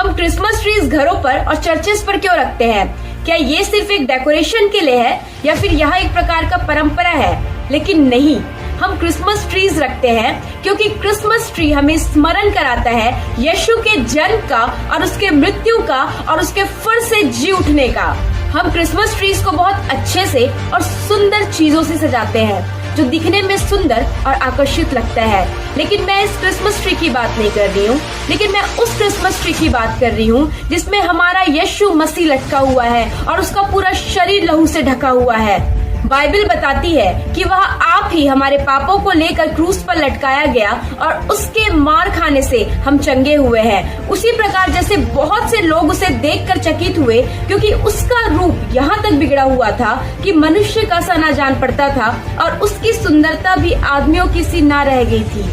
हम Christmas trees घरों पर और चर्चेस पर क्यों रखते हैं? क्या ये सिर्फ एक डेकोरेशन के लिए है या फिर यह एक प्रकार का परंपरा है? लेकिन नहीं, हम क्रिसमस ट्रीज रखते हैं क्योंकि क्रिसमस ट्री हमें स्मरण कराता है यीशु के जन्म का और उसके मृत्यु का और उसके फिर से जी उठने का। हम क्रिसमस ट्रीज को बहुत अच्छे से और सुंदर चीजों से सजाते हैं जो दिखने में सुंदर और आकर्षित लगता है। लेकिन मैं इस क्रिसमस ट्री की बात नहीं कर रही हूँ, लेकिन मैं उस क्रिसमस ट्री की बात कर रही हूँ जिसमें हमारा यीशु मसीह लटका हुआ है और उसका पूरा शरीर लहू से ढका हुआ है। बाइबल बताती है कि वह आप ही हमारे पापों को लेकर क्रूस पर लटकाया गया और उसके मार खाने से हम चंगे हुए हैं। उसी प्रकार जैसे बहुत से लोग उसे देखकर चकित हुए क्योंकि उसका रूप यहाँ तक बिगड़ा हुआ था कि मनुष्य का सा ना जान पड़ता था और उसकी सुंदरता भी आदमियों की सी ना रह गई थी।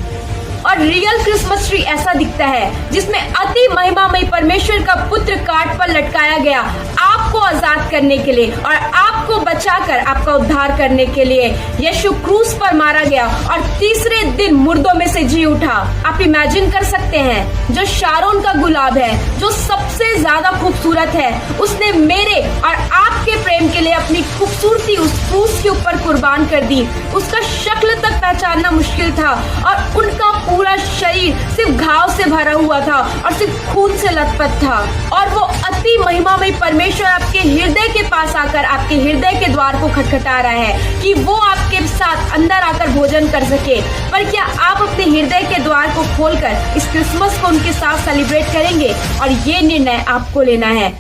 और रियल क्रिसमस ट्री ऐसा दिखता है जिसमें अति महिमामय परमेश्वर का पुत्र काट पर लटकाया गया आपको आजाद करने के लिए और आपको बचाकर आपका उद्धार करने के लिए। यीशु क्रूस पर मारा गया और तीसरे दिन मुर्दों में से जी उठा। आप इमेजिन कर सकते हैं, जो शारोन का गुलाब है, जो सबसे ज्यादा खूबसूरत है, उसने मेरे और आपके प्रेम के लिए अपनी खूबसूरती उस क्रूस के ऊपर कुर्बान कर दी। उसका शक्ल तक पहचानना मुश्किल था और उनका पूरा शरीर सिर्फ घाव से भरा हुआ था और सिर्फ खून से लथपथ था। और वो अति महिमामय परमेश्वर आपके हृदय के पास आकर आपके हृदय के द्वार को खटखटा रहा है कि वो आपके साथ अंदर आकर भोजन कर सके। पर क्या आप अपने हृदय के द्वार को खोलकर इस क्रिसमस को उनके साथ सेलिब्रेट करेंगे? और ये निर्णय आपको लेना है।